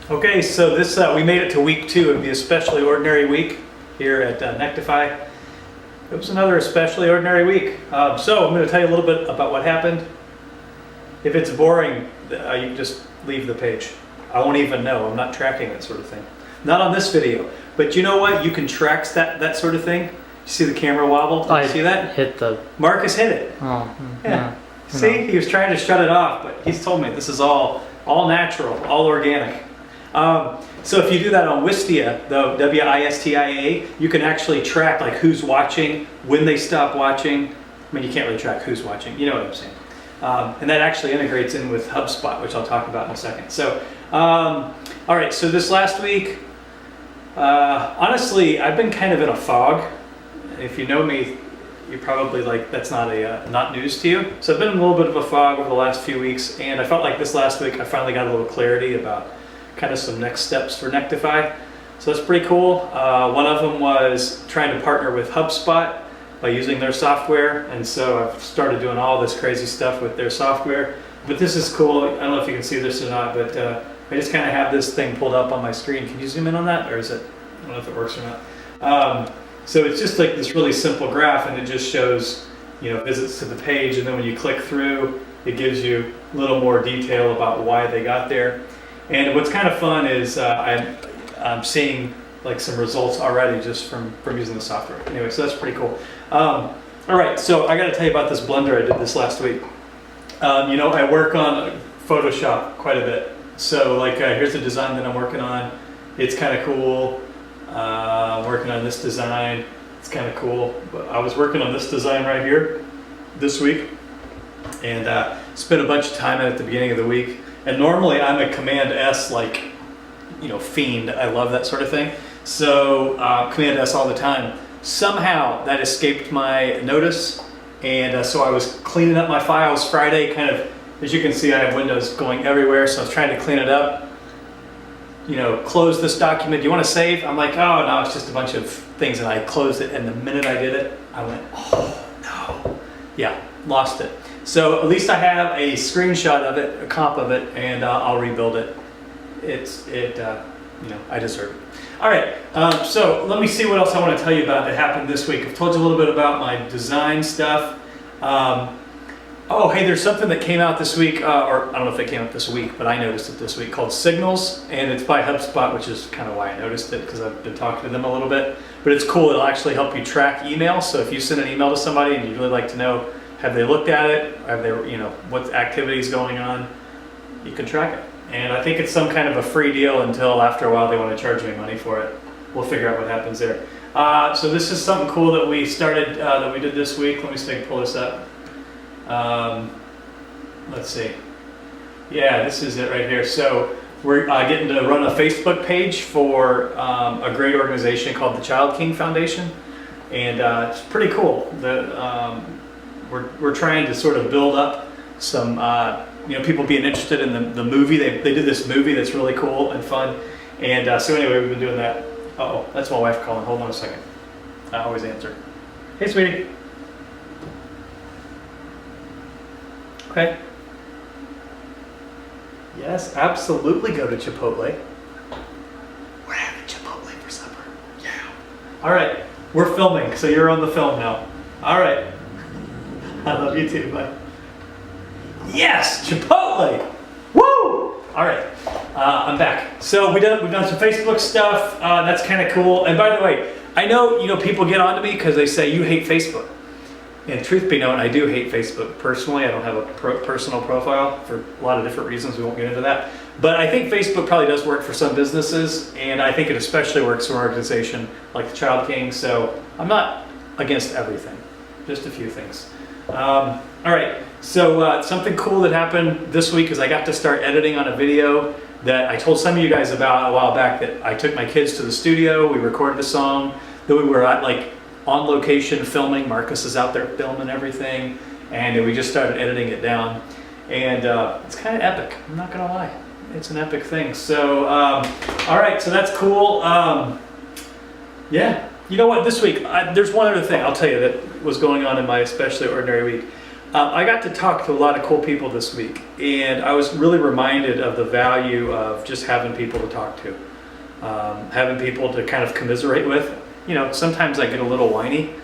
Okay, so this we made it to week 2 of the especially ordinary week here at Nectify. It was another especially ordinary week. So I'm going to tell you a little bit about what happened. If it's boring, you can just leave the page. I won't even know. I'm not tracking that sort of thing. Not on this video. But you know what? You can track that sort of thing. You see the camera wobble? Did you see that? Hit the... Marcus hit it. Oh, yeah. See, he was trying to shut it off, but he's told me this is all natural, all organic. So if you do that on Wistia, though, W-I-S-T-I-A, you can actually track like who's watching, when they stop watching. I mean, you can't really track who's watching, you know what I'm saying. And that actually integrates in with HubSpot, which I'll talk about in a second. So, all right, so this last week, honestly, I've been kind of in a fog. If you know me, you're probably like, that's not news to you. So I've been in a little bit of a fog over the last few weeks, and I felt like this last week I finally got a little clarity about kind of some next steps for Nectify. So that's pretty cool. One of them was trying to partner with HubSpot by using their software, and so I've started doing all this crazy stuff with their software. But this is cool. I don't know if you can see this or not, but I just kind of have this thing pulled up on my screen. Can you zoom in on that, or is it? I don't know if it works or not. So it's just like this really simple graph, and it just shows, you know, visits to the page, and then when you click through, it gives you a little more detail about why they got there. And what's kind of fun is I'm seeing like some results already just from using the software. Anyway, so that's pretty cool. All right, so I got to tell you about this blender I did this last week. You know, I work on Photoshop quite a bit. So like here's a design that I'm working on. It's kind of cool. Working on this design. It's kind of cool. But I was working on this design right here this week, and spent a bunch of time at the beginning of the week. And normally I'm a Command S, like, you know, fiend. I love that sort of thing. So Command S all the time. Somehow that escaped my notice, and so I was cleaning up my files Friday. Kind of, as you can see, I have windows going everywhere, so I was trying to clean it up. You know, close this document. Do you want to save? I'm like, oh no, it's just a bunch of things, and I closed it. And the minute I did it, I went, oh no, yeah, lost it. So at least I have a screenshot of it, a comp of it, and I'll rebuild it. You know, I deserve it. All right, so let me see what else I want to tell you about that happened this week. I've told you a little bit about my design stuff. Oh, hey, there's something that came out this week, or I don't know if it came out this week, but I noticed it this week, called Signals, and it's by HubSpot, which is kind of why I noticed it, because I've been talking to them a little bit. But it's cool. It'll actually help you track email. So if you send an email to somebody and you'd really like to know, have they looked at it? Have they, you know, what activity is going on? You can track it. And I think it's some kind of a free deal until after a while they want to charge me money for it. We'll figure out what happens there. So this is something cool that we started, that we did this week. Let me see if I can pull this up. Let's see. Yeah, this is it right here. So we're getting to run a Facebook page for a great organization called the Child King Foundation. And it's pretty cool. We're trying to sort of build up some, you know, people being interested in the movie. They did this movie that's really cool and fun. And so anyway, we've been doing that. Uh-oh, that's my wife calling. Hold on a second. I always answer. Hey, sweetie. Okay. Yes, absolutely go to Chipotle. We're having Chipotle for supper. Yeah. All right, we're filming, so you're on the film now. All right. I love you too, bud. Yes, Chipotle. Woo! All right, I'm back. So we've done some Facebook stuff. That's kind of cool. And by the way, I know people get onto me because they say you hate Facebook. And truth be known, I do hate Facebook personally. I don't have a personal profile for a lot of different reasons. We won't get into that. But I think Facebook probably does work for some businesses, and I think it especially works for an organization like the Child King. So I'm not against everything, just a few things. All right, so something cool that happened this week is I got to start editing on a video that I told some of you guys about a while back, that I took my kids to the studio, we recorded a song, then we were at like on location filming. Marcus is out there filming everything, and we just started editing it down, and it's kind of epic. I'm not gonna lie, it's an epic thing. So all right, so that's cool. Yeah, you know what, this week there's one other thing I'll tell you that was going on in my especially ordinary week. I got to talk to a lot of cool people this week, and I was really reminded of the value of just having people to talk to, having people to kind of commiserate with. You know, sometimes I get a little whiny,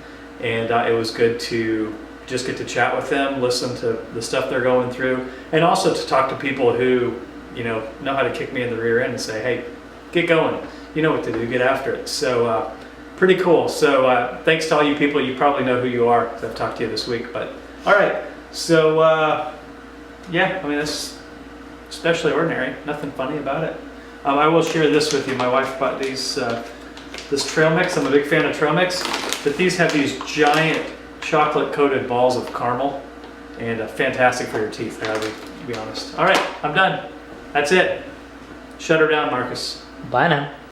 and it was good to just get to chat with them, listen to the stuff they're going through, and also to talk to people who, know how to kick me in the rear end and say, hey, get going. You know what to do, get after it. So pretty cool. So thanks to all you people. You probably know who you are because I've talked to you this week. But all right, so yeah, I mean, that's especially ordinary. Nothing funny about it. I will share this with you. My wife bought these this trail mix. I'm a big fan of trail mix, but these have these giant chocolate coated balls of caramel, and fantastic for your teeth. I gotta be honest. All right, I'm done. That's it. Shut her down, Marcus. Bye now.